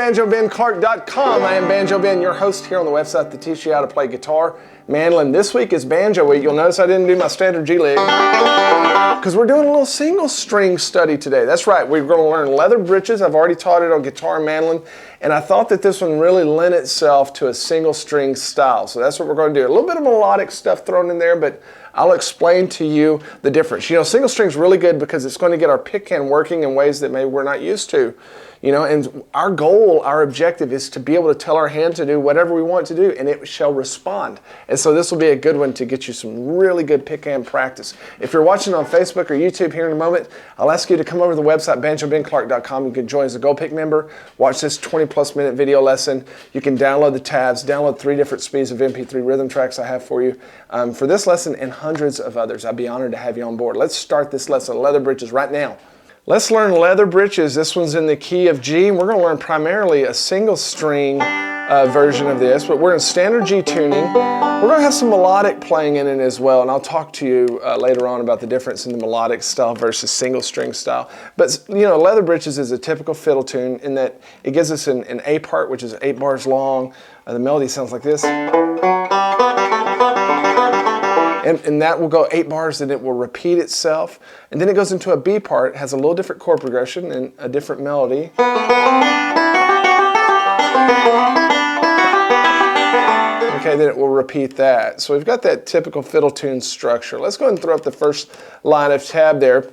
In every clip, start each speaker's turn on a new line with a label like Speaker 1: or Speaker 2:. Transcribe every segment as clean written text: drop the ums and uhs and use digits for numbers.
Speaker 1: BanjoBenClark.com. I am Banjo Ben, your host here on the website that teaches you how to play guitar, mandolin. This week is banjo week. You'll notice I didn't do my standard G lick because we're doing a little single string study today. That's right, we're going to learn leather britches. I've already taught it on guitar and mandolin, and I thought that this one really lent itself to a single string style. So that's what we're going to do. A little bit of melodic stuff thrown in there, but I'll explain to you the difference. You know, single string's really good because it's going to get our pick hand working in ways that maybe we're not used to. You know, and our goal, our objective is to be able to tell our hand to do whatever we want to do, and it shall respond. And so this will be a good one to get you some really good pick hand practice. If you're watching on Facebook or YouTube here in a moment, I'll ask you to come over to the website, BanjoBenClark.com. You can join as a Gold Pick member, watch this 20-plus minute video lesson. You can download the tabs, download 3 different speeds of MP3 rhythm tracks I have for you. For this lesson and hundreds of others, I'd be honored to have you on board. Let's start this lesson of leather britches right now. Let's learn leather britches. This one's in the key of G, and we're going to learn primarily a single string version of this, but we're in standard G tuning. We're going to have some melodic playing in it as well, and I'll talk to you later on about the difference in the melodic style versus single string style. But you know, leather britches is a typical fiddle tune in that it gives us an A part, which is 8 bars long. The melody sounds like this. And that will go 8 bars, and it will repeat itself. And then it goes into a B part, has a little different chord progression and a different melody. Okay, then it will repeat that. So we've got that typical fiddle tune structure. Let's go ahead and throw up the first line of tab there.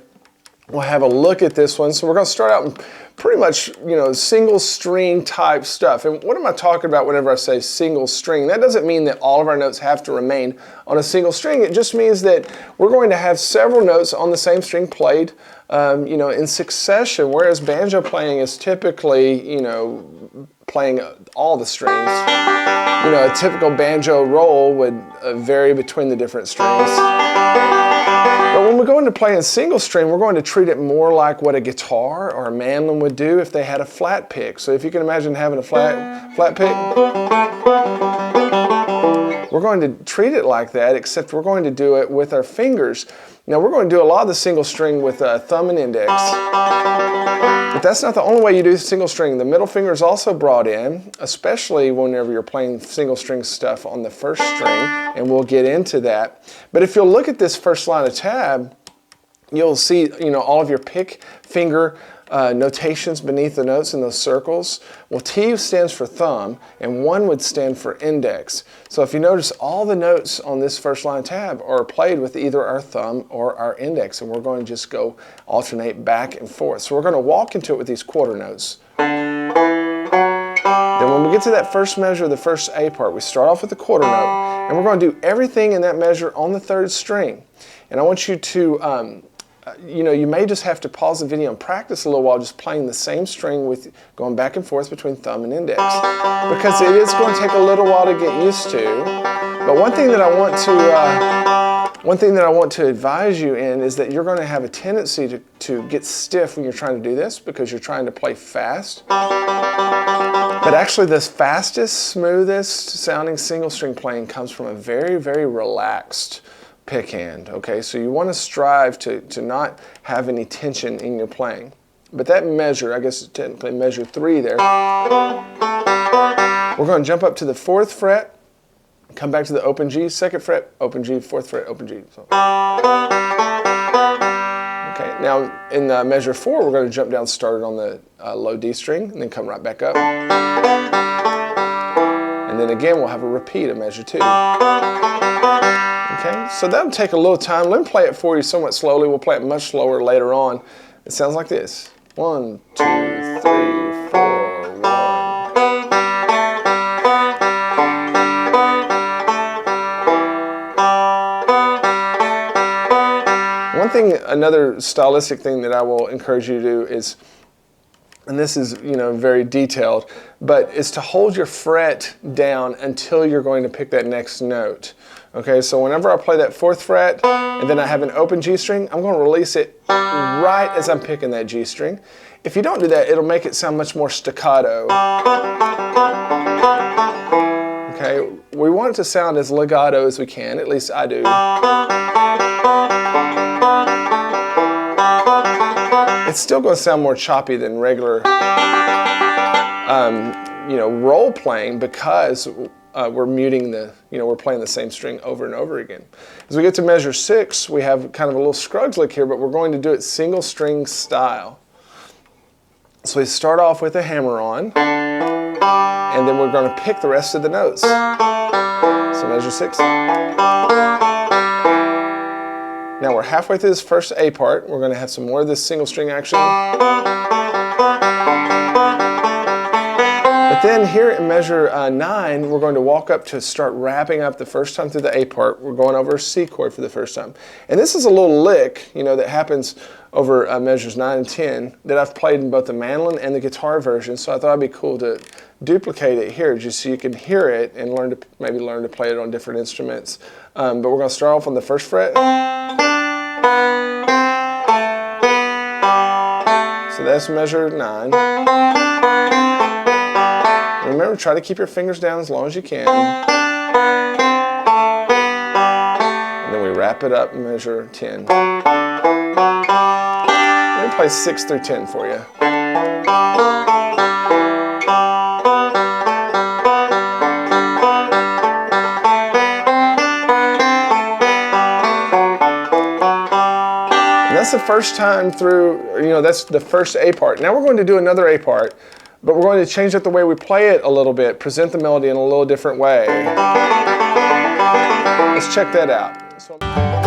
Speaker 1: We'll have a look at this one. So we're going to start out in pretty much, you know, single string type stuff. And what am I talking about whenever I say single string? That doesn't mean that all of our notes have to remain on a single string. It just means that we're going to have several notes on the same string played, you know, in succession, whereas banjo playing is typically, you know, playing all the strings. You know, a typical banjo roll would vary between the different strings. But when we go into playing single string, we're going to treat it more like what a guitar or a mandolin would do if they had a flat pick. So if you can imagine having a flat pick, we're going to treat it like that, except we're going to do it with our fingers. Now we're going to do a lot of the single string with thumb and index. But that's not the only way you do single string. The middle finger is also brought in, especially whenever you're playing single string stuff on the first string, and we'll get into that. But if you'll look at this first line of tab, you'll see, you know, all of your pick finger notations beneath the notes in those circles. Well, T stands for thumb, and 1 would stand for index. So if you notice, all the notes on this first line tab are played with either our thumb or our index, and we're going to just go alternate back and forth. So we're going to walk into it with these quarter notes. Then when we get to that first measure, the first A part, we start off with the quarter note, and we're going to do everything in that measure on the 3rd string. And I want you to you know, you may just have to pause the video and practice a little while just playing the same string with going back and forth between thumb and index, because it is going to take a little while to get used to. But one thing that I want to advise you in is that you're going to have a tendency to get stiff when you're trying to do this because you're trying to play fast. But actually the fastest, smoothest sounding single string playing comes from a very, very relaxed pick hand, okay? So you want to strive to not have any tension in your playing. But that measure, I guess technically measure 3 there, we're going to jump up to the 4th fret, come back to the open G, 2nd fret, open G, 4th fret, open G. So. Okay, now in measure 4, we're going to jump down, started on the low D string, and then come right back up. And then again, we'll have a repeat of measure 2. Okay, so that'll take a little time. Let me play it for you somewhat slowly. We'll play it much slower later on. It sounds like this. 1, 2, 3, 4, 1. One thing, another stylistic thing that I will encourage you to do is, and this is, you know, very detailed, but is to hold your fret down until you're going to pick that next note. Okay, so whenever I play that 4th fret and then I have an open G string, I'm going to release it right as I'm picking that G string. If you don't do that, it'll make it sound much more staccato. Okay, we want it to sound as legato as we can, at least I do. It's still going to sound more choppy than regular role playing because we're muting we're playing the same string over and over again. As we get to measure 6, we have kind of a little Scruggs lick here, but we're going to do it single string style. So we start off with a hammer on, and then we're going to pick the rest of the notes. So measure 6. Now we're halfway through this first A part. We're going to have some more of this single string action. But then here in measure 9, we're going to walk up to start wrapping up the first time through the A part. We're going over a C chord for the first time. And this is a little lick, that happens over measures 9 and 10 that I've played in both the mandolin and the guitar version. So I thought it'd be cool to duplicate it here just so you can hear it and maybe learn to play it on different instruments. But we're going to start off on the first fret. So that's measure 9. Remember, try to keep your fingers down as long as you can. And then we wrap it up in measure 10. Let me play 6 through 10 for you. And that's the first time through, that's the first A part. Now we're going to do another A part. But we're going to change up the way we play it a little bit, present the melody in a little different way. Let's check that out.